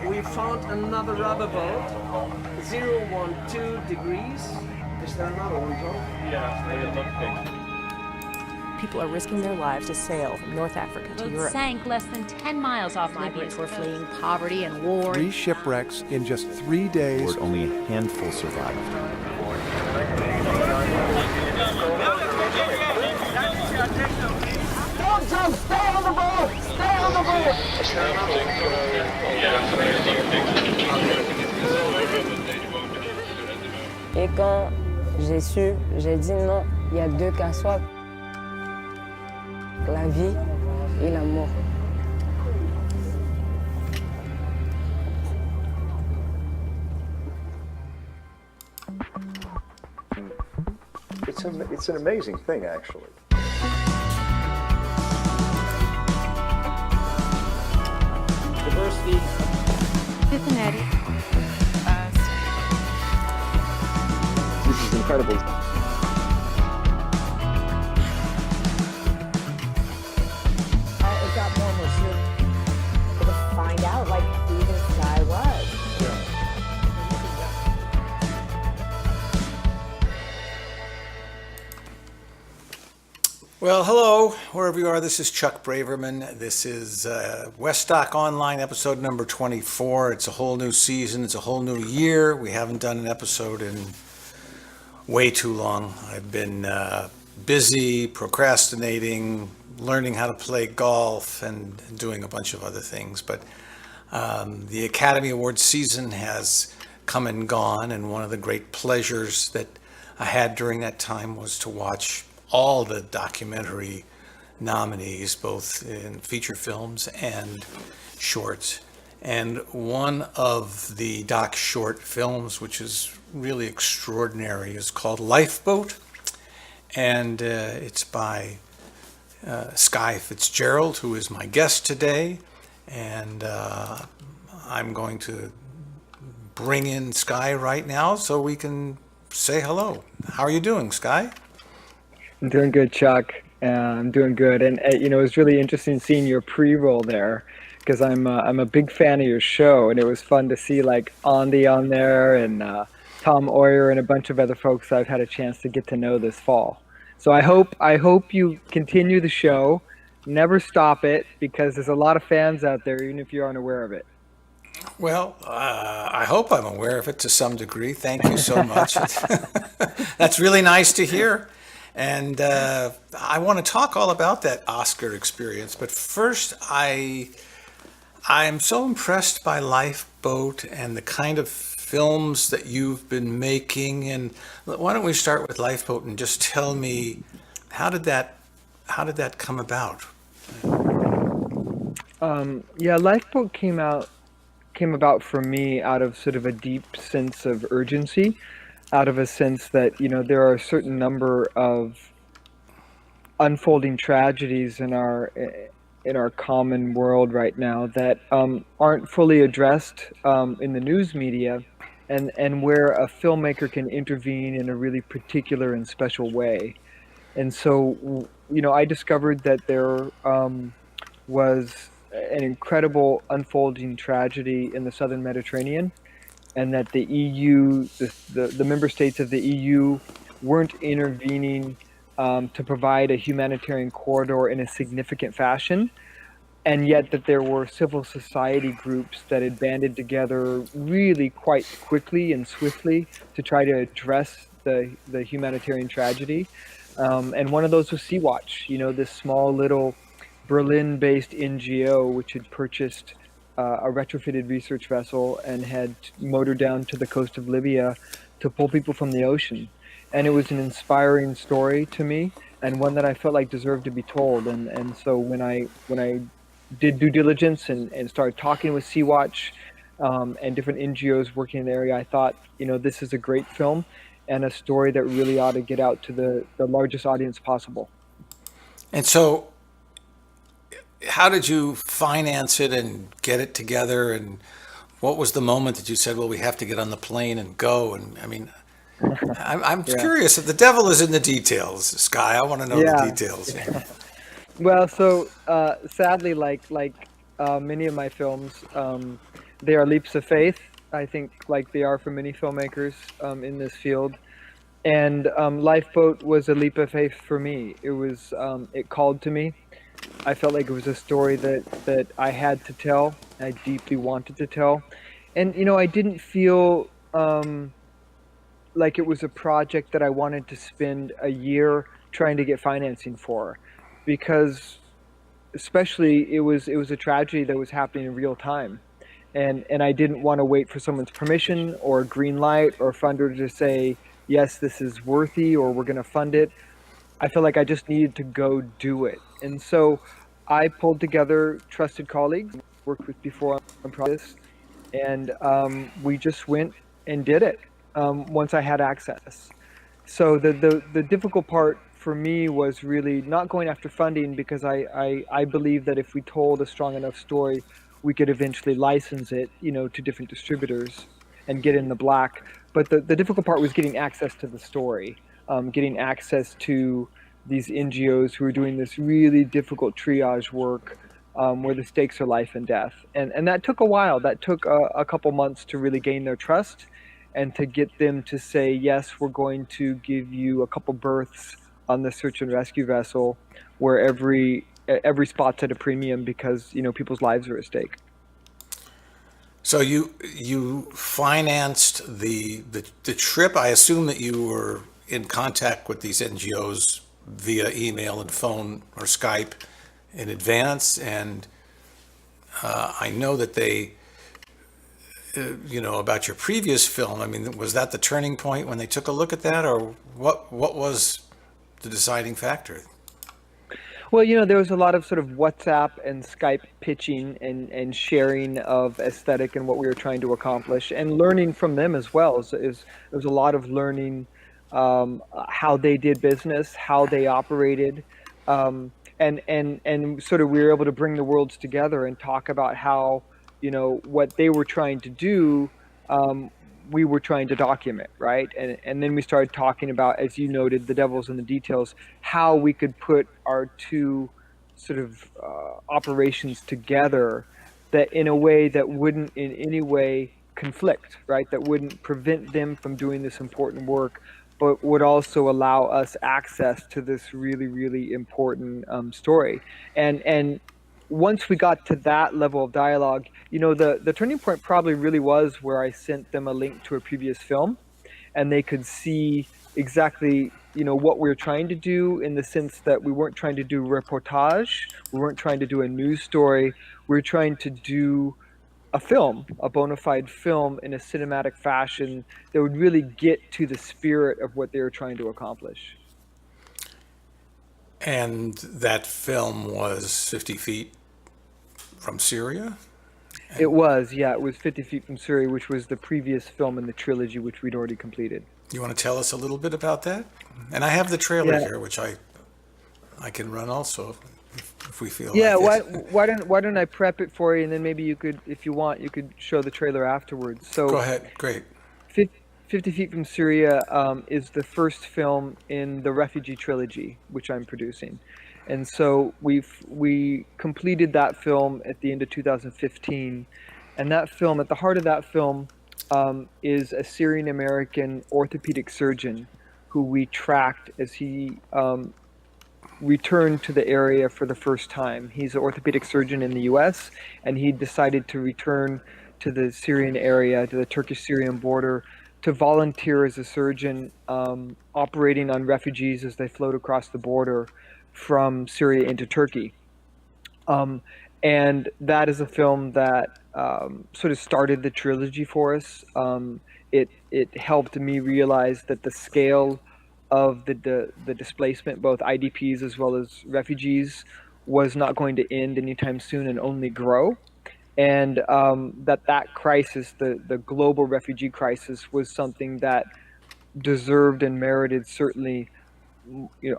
We found another rubber boat, 012 degrees. Is there another one, Joe? People are risking their lives to sail from North Africa to Europe. Sank less than 10 miles off Migrants were fleeing poverty and war. 3 shipwrecks in just 3 days. Only a handful survived. Don't jump! Stay on the boat! Stay on the boat! Et quand j'ai su, j'ai dit non, il y a deux qu'à soi, la vie et la mort. It's an amazing thing, actually. Diversity. This is incredible. It got more emotional to find out like who this guy was. Well, hello, wherever you are. This is Chuck Braverman. This is Westdoc Online, episode number 24. It's a whole new season. It's a whole new year. We haven't done an episode in way too long. I've been busy, procrastinating, learning how to play golf, and doing a bunch of other things. But the Academy Awards season has come and gone, and one of the great pleasures that I had during that time was to watch all the documentary nominees, both in feature films and shorts. And one of the doc short films, which is really extraordinary, is called Lifeboat. And it's by Skye Fitzgerald, who is my guest today. And I'm going to bring in Skye right now so we can say hello. How are you doing, Skye? I'm doing good, Chuck. I'm doing good, and it was really interesting seeing your pre-roll there, because I'm a big fan of your show, and it was fun to see like Andy on there and Tom Oyer and a bunch of other folks I've had a chance to get to know this fall. So I hope you continue the show, never stop it, because there's a lot of fans out there, even if you aren't aware of it. Well, I hope I'm aware of it to some degree. Thank you so much. That's really nice to hear. And I want to talk all about that Oscar experience. But first, I'm so impressed by Lifeboat and the kind of films that you've been making. And why don't we start with Lifeboat and just tell me, how did that come about? Lifeboat came about for me out of sort of a deep sense of urgency, out of a sense that, there are a certain number of unfolding tragedies in our common world right now that aren't fully addressed in the news media, and where a filmmaker can intervene in a really particular and special way. And so, I discovered that there was an incredible unfolding tragedy in the southern Mediterranean, and that the EU, the member states of the EU, weren't intervening to provide a humanitarian corridor in a significant fashion, and yet that there were civil society groups that had banded together really quite quickly and swiftly to try to address the humanitarian tragedy. And one of those was Sea-Watch, this small little Berlin-based NGO which had purchased a retrofitted research vessel and had motored down to the coast of Libya to pull people from the ocean. And it was an inspiring story to me, and one that I felt like deserved to be told. And so when I did due diligence and started talking with Sea-Watch and different NGOs working in the area, I thought, this is a great film and a story that really ought to get out to the largest audience possible. And so, how did you finance it and get it together? And what was the moment that you said, well, we have to get on the plane and go? And I mean, I'm curious if the devil is in the details, Skye. I want to know the details. Well, so sadly, like many of my films. They are leaps of faith, I think, like they are for many filmmakers in this field. And Lifeboat was a leap of faith for me. It was, it called to me. I felt like it was a story that I had to tell. I deeply wanted to tell. And, I didn't feel like it was a project that I wanted to spend a year trying to get financing for, because especially it was a tragedy that was happening in real time. And I didn't want to wait for someone's permission or green light or funder to say, yes, this is worthy or we're going to fund it. I felt like I just needed to go do it. And so I pulled together trusted colleagues worked with before on projects, and we just went and did it once I had access. So the difficult part for me was really not going after funding, because I believe that if we told a strong enough story, we could eventually license it, to different distributors and get in the black. But the difficult part was getting access to the story, getting access to these NGOs who are doing this really difficult triage work, where the stakes are life and death. And that took a while. That took a couple months to really gain their trust and to get them to say, yes, we're going to give you a couple berths on the search and rescue vessel, where every spot's at a premium, because people's lives are at stake. So you financed the trip. I assume that you were in contact with these NGOs via email and phone or Skype in advance, and I know that they, about your previous film. I mean, was that the turning point when they took a look at that, or what was the deciding factor? Well, there was a lot of sort of WhatsApp and Skype pitching and sharing of aesthetic and what we were trying to accomplish, and learning from them as well. So there was a lot of learning how they did business, how they operated, and sort of we were able to bring the worlds together and talk about how, what they were trying to do, we were trying to document, right? And then we started talking about, as you noted, the devil's in the details, how we could put our two sort of operations together, that in a way that wouldn't in any way conflict, right? That wouldn't prevent them from doing this important work, but would also allow us access to this really, really important story. And once we got to that level of dialogue, the turning point probably really was where I sent them a link to a previous film, and they could see exactly, what we were trying to do, in the sense that we weren't trying to do reportage, we weren't trying to do a news story, we were trying to do a film, a bona fide film in a cinematic fashion that would really get to the spirit of what they were trying to accomplish. And that film was 50 feet from Syria? It was, yeah, it was 50 Feet from Syria, which was the previous film in the trilogy, which we'd already completed. You want to tell us a little bit about that? And I have the trailer Yeah. here, which I can run also, if we feel Yeah, like it. why don't I prep it for you, and then maybe you could, if you want, you could show the trailer afterwards. So Go ahead, great. 50 Feet from Syria is the first film in the refugee trilogy, which I'm producing. And so we completed that film at the end of 2015. And that film, at the heart of that film, is a Syrian-American orthopedic surgeon who we tracked as he returned to the area for the first time. He's an orthopedic surgeon in the US, and he decided to return to the Syrian area, to the Turkish-Syrian border, to volunteer as a surgeon, operating on refugees as they float across the border from Syria into Turkey. And that is a film that sort of started the trilogy for us. It helped me realize that the scale of the displacement, both IDPs as well as refugees, was not going to end anytime soon and only grow. And that crisis, the global refugee crisis, was something that deserved and merited, certainly,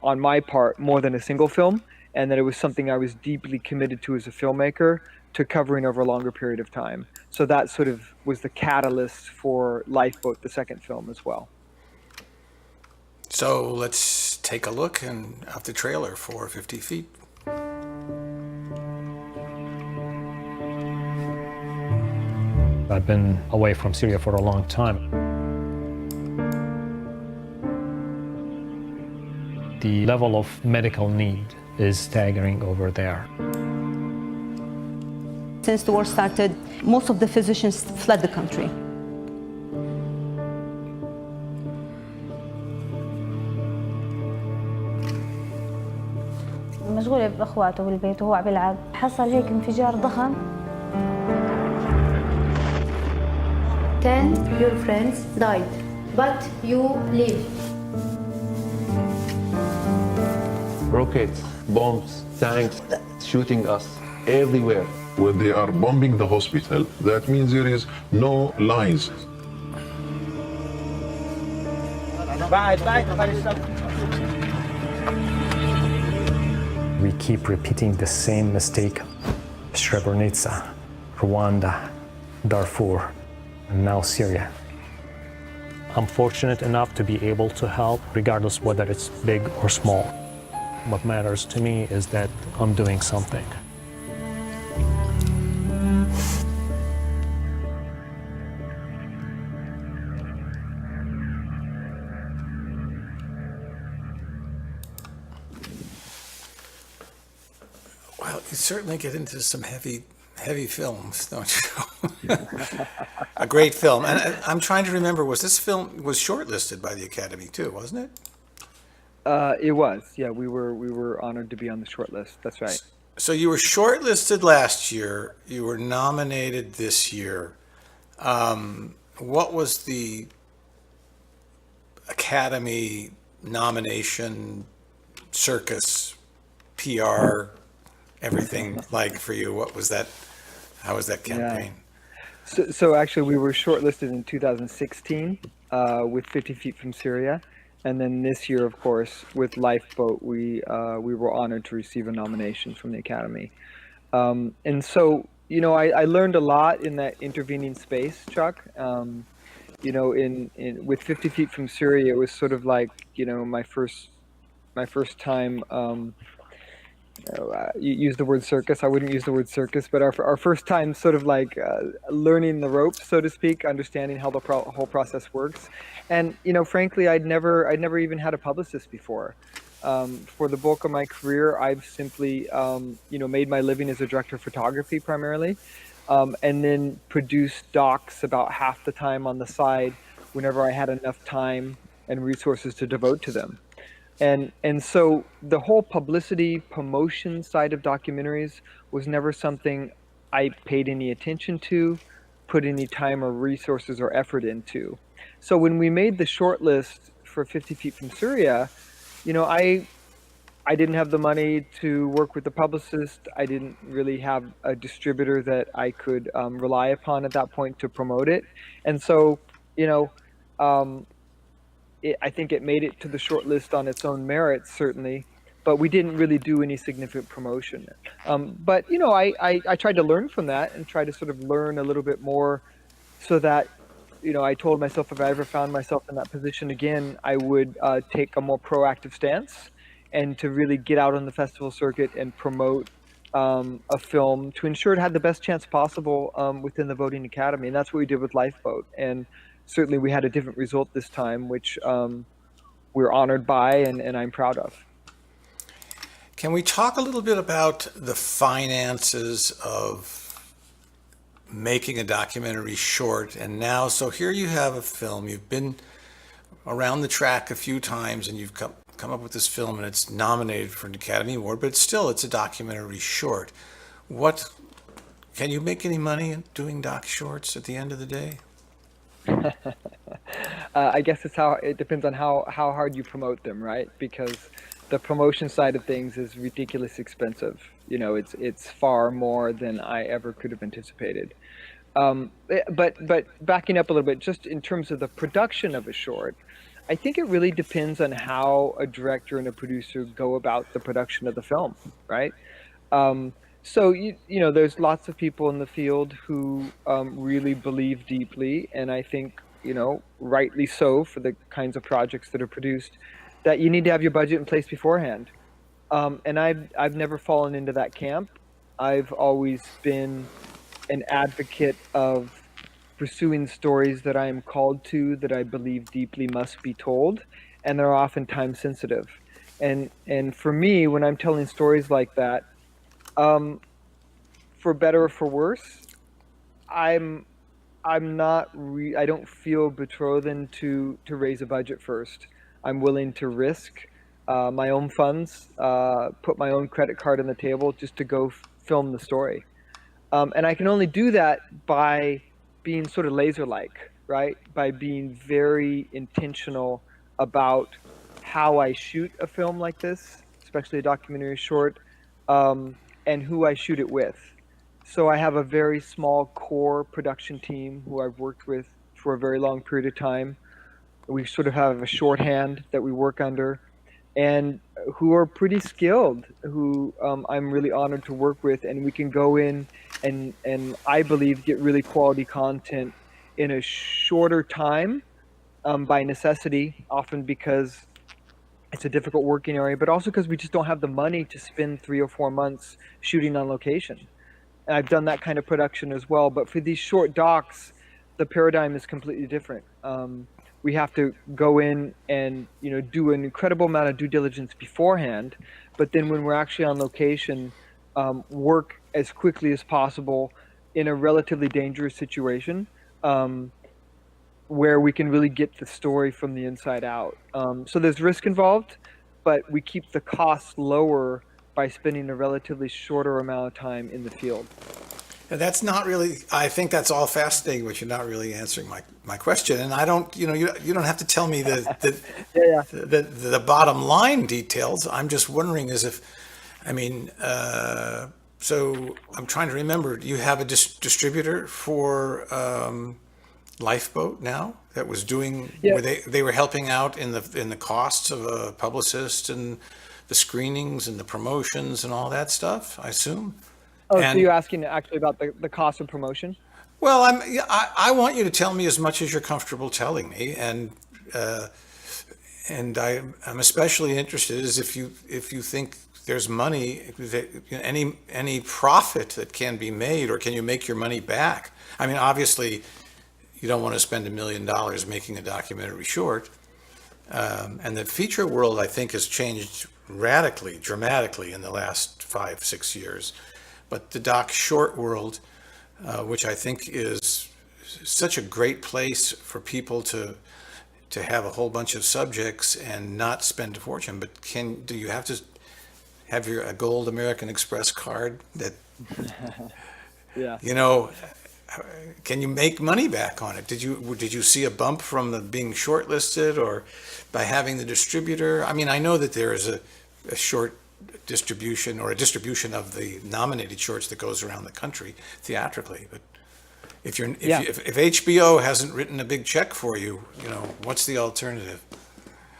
on my part, more than a single film, and that it was something I was deeply committed to as a filmmaker, to covering over a longer period of time. So that sort of was the catalyst for Lifeboat, the second film, as well. So let's take a look at the trailer for 50 Feet. I've been away from Syria for a long time. The level of medical need is staggering over there. Since the war started, most of the physicians fled the country. مشغولة بأخواته بالبيت وهو عم بيلعب حصل هيك انفجار ضخم. 10 your friends died, but you live. Rockets, bombs, tanks shooting us everywhere. When they are bombing the hospital, that means there is no lines. We keep repeating the same mistake. Srebrenica, Rwanda, Darfur, and now Syria. I'm fortunate enough to be able to help, regardless whether it's big or small. What matters to me is that I'm doing something. Well, you certainly get into some heavy films, don't you? A great film. And I'm trying to remember, this film was shortlisted by the Academy too, wasn't it? It was. Yeah, we were honored to be on the short list. That's right. So you were shortlisted last year. You were nominated this year. What was the Academy nomination circus, PR, everything like for you? What was that? How was that campaign? Yeah. So actually, we were shortlisted in 2016 with 50 Feet from Syria. And then this year, of course, with Lifeboat, we were honored to receive a nomination from the Academy. And so, you know, I learned a lot in that intervening space, Chuck. You know, with 50 Feet from Syria, it was sort of like, you know, my first time. You use the word circus. I wouldn't use the word circus, but our first time sort of like learning the ropes, so to speak, understanding how the whole process works. And, you know, frankly, I'd never even had a publicist before. For the bulk of my career, I've simply, you know, made my living as a director of photography primarily, and then produced docs about half the time on the side whenever I had enough time and resources to devote to them. And so the whole publicity promotion side of documentaries was never something I paid any attention to, put any time or resources or effort into. So when we made the short list for 50 Feet from Syria, you know, I didn't have the money to work with the publicist. I didn't really have a distributor that I could rely upon at that point to promote it. And so, you know, I think it made it to the short list on its own merits, certainly, but we didn't really do any significant promotion. But, you know, I tried to learn from that and try to sort of learn a little bit more so that, you know, I told myself if I ever found myself in that position again, I would take a more proactive stance and to really get out on the festival circuit and promote a film to ensure it had the best chance possible within the voting academy. And that's what we did with Lifeboat. And certainly we had a different result this time, which we're honored by and I'm proud of. Can we talk a little bit about the finances of making a documentary short? And now, so here you have a film, you've been around the track a few times and you've come up with this film and it's nominated for an Academy Award, but still it's a documentary short. Can you make any money doing doc shorts at the end of the day? I guess it depends on how hard you promote them, right? Because the promotion side of things is ridiculously expensive. You know, it's far more than I ever could have anticipated. But backing up a little bit, just in terms of the production of a short, I think it really depends on how a director and a producer go about the production of the film, right? So, you know, there's lots of people in the field who really believe deeply, and I think, you know, rightly so for the kinds of projects that are produced, that you need to have your budget in place beforehand. And I've never fallen into that camp. I've always been an advocate of pursuing stories that I am called to, that I believe deeply must be told, and they're often time sensitive. And for me, when I'm telling stories like that, for better or for worse, I'm I don't feel betrothed to raise a budget first. I'm willing to risk my own funds, put my own credit card on the table just to go film the story. And I can only do that by being sort of laser-like, right? By being very intentional about how I shoot a film like this, especially a documentary short, and who I shoot it with. So I have a very small core production team who I've worked with for a very long period of time. We sort of have a shorthand that we work under, and who are pretty skilled, who I'm really honored to work with, and we can go in and I believe get really quality content in a shorter time, by necessity, often because it's a difficult working area, but also because we just don't have the money to spend 3 or 4 months shooting on location. And I've done that kind of production as well, but for these short docs, the paradigm is completely different. We have to go in and do an incredible amount of due diligence beforehand, but then when we're actually on location, work as quickly as possible in a relatively dangerous situation, where we can really get the story from the inside out. So there's risk involved, but we keep the costs lower by spending a relatively shorter amount of time in the field. And that's not really, I think that's all fascinating, but you're not really answering my question. And I don't, you don't have to tell me the bottom line details. I'm just wondering so I'm trying to remember, do you have a distributor for Lifeboat now that was doing, where they were helping out in the costs of a publicist and the screenings and the promotions and all that stuff, I assume? Oh, so you're asking actually about the cost of promotion? Well, I want you to tell me as much as you're comfortable telling me, and I'm especially interested is if you think there's money, any profit that can be made, or can you make your money back? I mean, obviously, you don't want to spend $1 million making a documentary short, and the feature world, I think, has changed radically, dramatically in the last 5-6 years. But the doc short world, which I think is such a great place for people to have a whole bunch of subjects and not spend a fortune. But do you have to have a gold American Express card that, can you make money back on it? Did you see a bump from being shortlisted or by having the distributor? I mean, I know that there is a short distribution or a distribution of the nominated shorts that goes around the country theatrically, but if HBO hasn't written a big check for you, what's the alternative?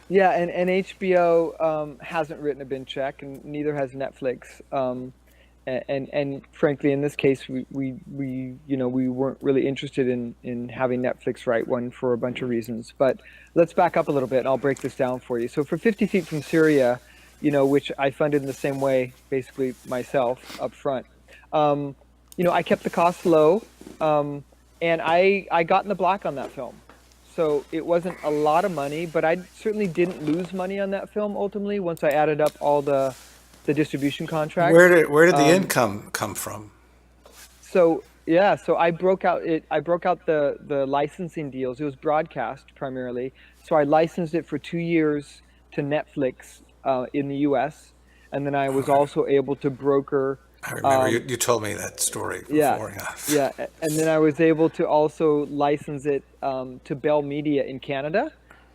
Yeah, and HBO hasn't written a big check, and neither has Netflix. And frankly, in this case, we weren't really interested in having Netflix write one for a bunch of reasons. But let's back up a little bit, and I'll break this down for you. So for 50 Feet from Syria, which I funded in the same way, basically myself up front. I kept the costs low, and I got in the black on that film. So it wasn't a lot of money, but I certainly didn't lose money on that film ultimately once I added up all the distribution contracts. Where did the income come from? So I broke out the licensing deals. It was broadcast primarily. So I licensed it for 2 years to Netflix in the US, and then I was also able to broker. I remember you told me that story before. Yeah, and then I was able to also license it to Bell Media in Canada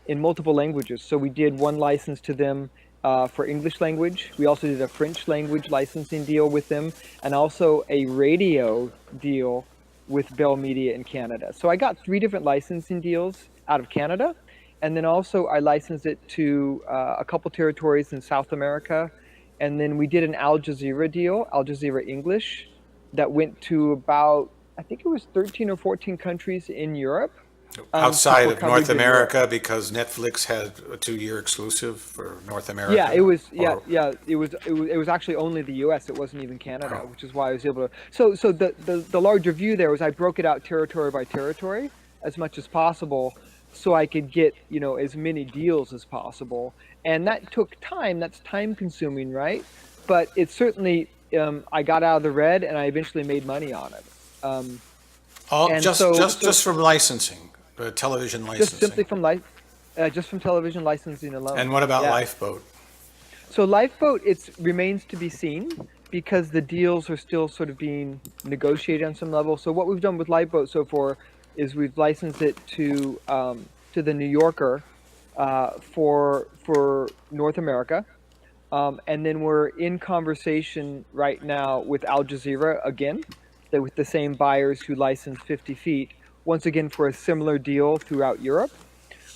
in multiple languages. So we did one license to them for English language. We also did a French language licensing deal with them, and also a radio deal with Bell Media in Canada. So I got 3 different licensing deals out of Canada. And then also I licensed it to a couple territories in South America. And then we did an Al Jazeera deal, Al Jazeera English, that went to about, I think it was 13 or 14 countries in Europe. Outside for of coverage North in Europe. America, because Netflix had a 2-year exclusive for North America. Yeah, it was. Or- It was actually only the U.S. It wasn't even Canada, which is why I was able to. So the larger view there was I broke it out territory by territory as much as possible, so I could get as many deals as possible, and that took time. That's time consuming, right? But it certainly I got out of the red, and I eventually made money on it. And just from licensing, television licensing. Just simply from just from television licensing alone. And what about Yeah. Lifeboat? So Lifeboat, it remains to be seen because the deals are still sort of being negotiated on some level. So what we've done with Lifeboat so far is we've licensed it to the New Yorker for North America, and then we're in conversation right now with Al Jazeera again, with the same buyers who licensed 50 Feet, once again for a similar deal throughout Europe.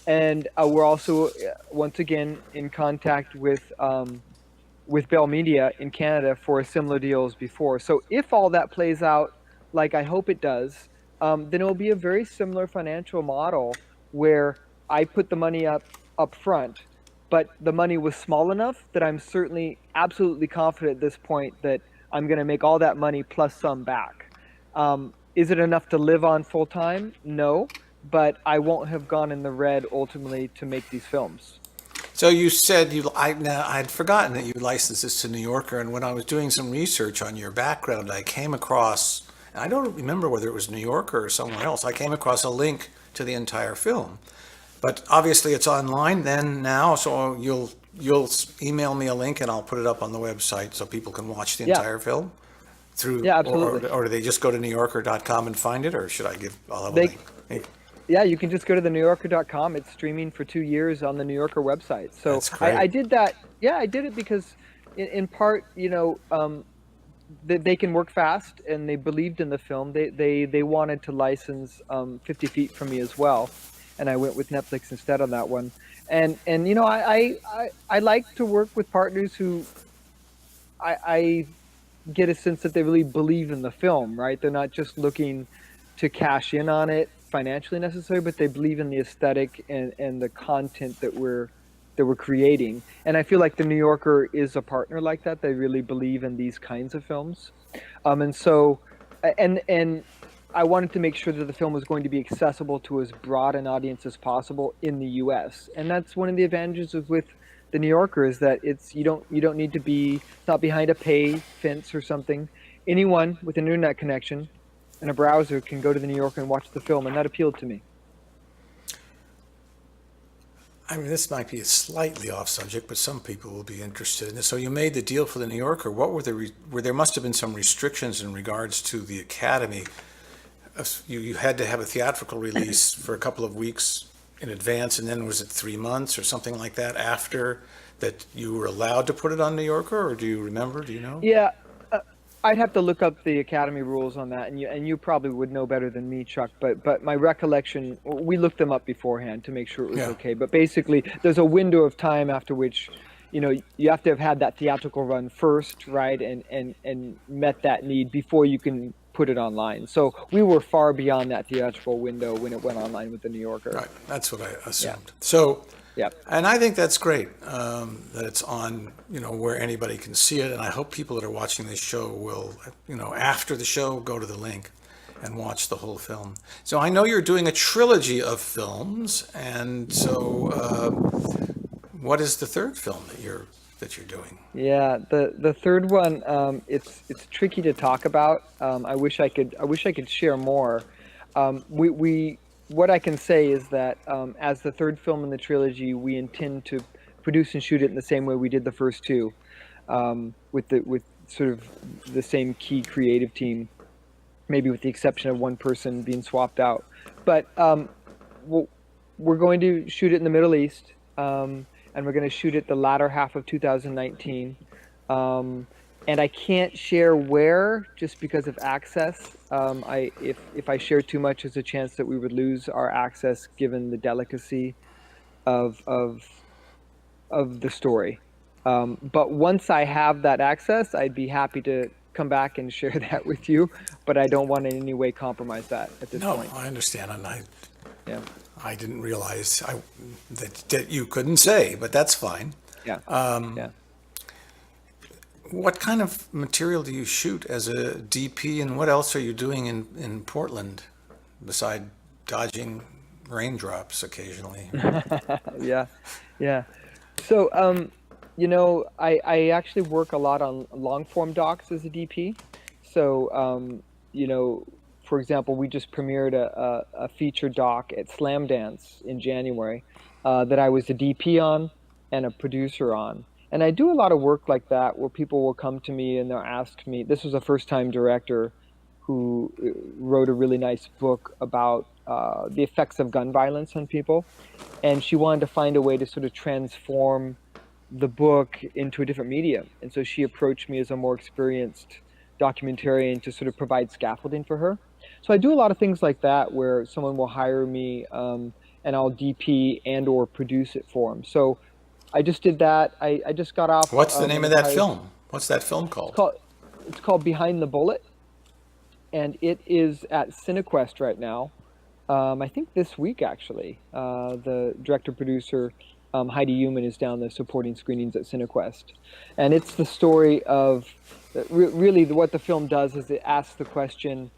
And we're also, once again, in contact with Bell Media in Canada for a similar deal as before. So if all that plays out like I hope it does, then it will be a very similar financial model where I put the money up front, but the money was small enough that I'm certainly absolutely confident at this point that I'm going to make all that money plus some back. Is it enough to live on full time? No. But I won't have gone in the red ultimately to make these films. So you said I'd forgotten that you licensed this to New Yorker, and when I was doing some research on your background, I came across, I don't remember whether it was New Yorker or somewhere else, I came across a link to the entire film. But obviously it's online then now, so you'll email me a link and I'll put it up on the website so people can watch the entire film? Yeah, absolutely. Or do they just go to newyorker.com and find it, or should I'll have a link? Yeah, you can just go to the newyorker.com. It's streaming for 2 years on the New Yorker website. So That's great. I did that. Yeah, I did it because in part, they can work fast and they believed in the film. They wanted to license 50 Feet from me as well. And I went with Netflix instead on that one. And I like to work with partners who I get a sense that they really believe in the film, right? They're not just looking to cash in on it financially necessarily, but they believe in the aesthetic and the content that we're creating. And I feel like the New Yorker is a partner like that. They really believe in these kinds of films. And so I wanted to make sure that the film was going to be accessible to as broad an audience as possible in the US. And that's one of the advantages with the New Yorker is that you don't need to be not behind a pay fence or something. Anyone with an internet connection and a browser can go to the New Yorker and watch the film, and that appealed to me. I mean, this might be a slightly off subject, but some people will be interested in this. So you made the deal for the New Yorker. What were there must have been some restrictions in regards to the Academy. You had to have a theatrical release for a couple of weeks in advance, and then was it 3 months or something like that after that you were allowed to put it on New Yorker, or do you remember? Do you know? Yeah. I'd have to look up the Academy rules on that, and you probably would know better than me, Chuck. But my recollection, we looked them up beforehand to make sure it was okay. But basically, there's a window of time after which, you have to have had that theatrical run first, right, and met that need before you can put it online. So we were far beyond that theatrical window when it went online with the New Yorker. Right, that's what I assumed. Yeah. So. Yeah. And I think that's great that it's on, where anybody can see it. And I hope people that are watching this show will, after the show, go to the link and watch the whole film. So I know you're doing a trilogy of films. And so what is the third film that you're doing? Yeah, the third one, it's tricky to talk about. I wish I could share more. What I can say is that as the third film in the trilogy, we intend to produce and shoot it in the same way we did the first two, with sort of the same key creative team, maybe with the exception of one person being swapped out. But we're going to shoot it in the Middle East, and we're going to shoot it the latter half of 2019. And I can't share where just because of access. If I share too much, there's a chance that we would lose our access given the delicacy of the story. But once I have that access, I'd be happy to come back and share that with you. But I don't want in any way compromise that at this point. No, I understand, and Yeah. I didn't realize that you couldn't say, but that's fine. Yeah. Yeah. What kind of material do you shoot as a DP, and what else are you doing in Portland beside dodging raindrops occasionally? Yeah. Yeah. So, I actually work a lot on long form docs as a DP. So, for example, we just premiered a feature doc at Slam Dance in January that I was a DP on and a producer on. And I do a lot of work like that where people will come to me and they'll ask me. This was a first-time director who wrote a really nice book about the effects of gun violence on people. And she wanted to find a way to sort of transform the book into a different medium. And so she approached me as a more experienced documentarian to sort of provide scaffolding for her. So I do a lot of things like that where someone will hire me and I'll DP and or produce it for them. So I just did that. I just got off. What's the name of that film? What's that film called? It's called Behind the Bullet, and it is at Cinequest right now. I think this week actually. The director-producer Heidi Human is down there supporting screenings at Cinequest, and it's the story of really what the film does is it asks the question,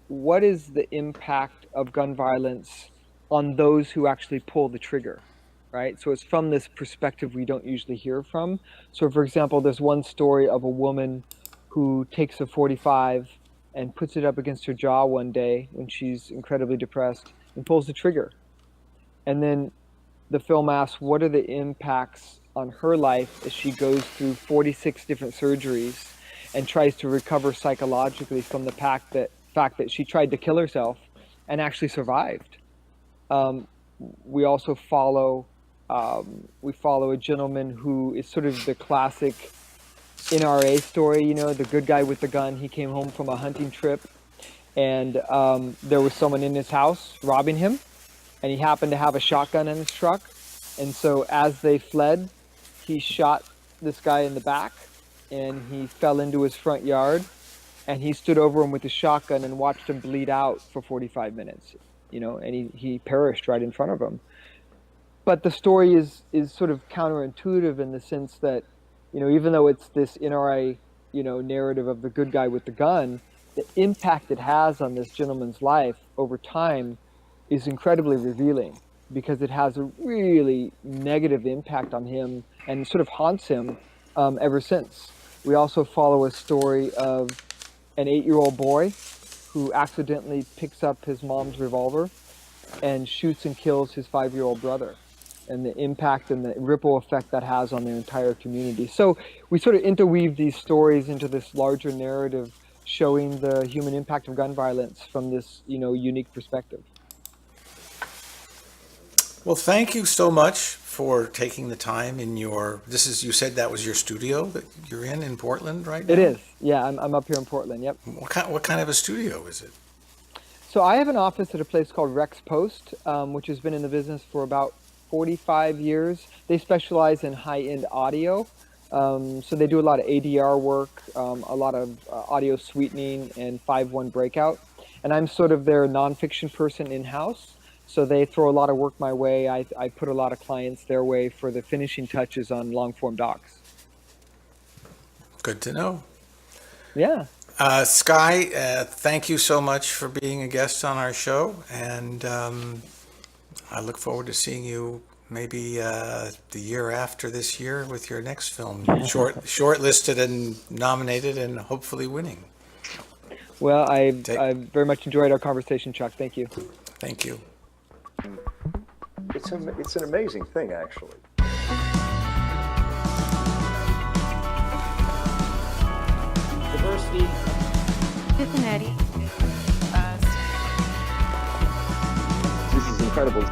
what is the impact of gun violence on those who actually pull the trigger? Right? So it's from this perspective we don't usually hear from. So for example, there's one story of a woman who takes a .45 and puts it up against her jaw one day when she's incredibly depressed and pulls the trigger. And then the film asks, what are the impacts on her life as she goes through 46 different surgeries and tries to recover psychologically from the fact that she tried to kill herself and actually survived. We also follow a gentleman who is sort of the classic NRA story, the good guy with the gun. He came home from a hunting trip and there was someone in his house robbing him, and he happened to have a shotgun in his truck. And so as they fled, he shot this guy in the back and he fell into his front yard, and he stood over him with his shotgun and watched him bleed out for 45 minutes, and he perished right in front of him. But the story is sort of counterintuitive in the sense that, even though it's this NRA, narrative of the good guy with the gun, the impact it has on this gentleman's life over time is incredibly revealing, because it has a really negative impact on him and sort of haunts him ever since. We also follow a story of an 8-year-old boy who accidentally picks up his mom's revolver and shoots and kills his 5-year-old brother, and the impact and the ripple effect that has on their entire community. So we sort of interweave these stories into this larger narrative showing the human impact of gun violence from this, unique perspective. Well, thank you so much for taking the time in you said that was your studio that you're in Portland right now? It is. Yeah, I'm up here in Portland, yep. What kind of a studio is it? So I have an office at a place called Rex Post, which has been in the business for about 45 years. They specialize in high-end audio. So they do a lot of ADR work, a lot of audio sweetening and 5.1 breakout. And I'm sort of their nonfiction person in-house. So they throw a lot of work my way. I put a lot of clients their way for the finishing touches on long-form docs. Good to know. Yeah. Skye, thank you so much for being a guest on our show. And I look forward to seeing you maybe the year after this year with your next film, shortlisted and nominated and hopefully winning. Well, I very much enjoyed our conversation, Chuck. Thank you. Thank you. It's an amazing thing, actually. Diversity. Cincinnati. This is incredible.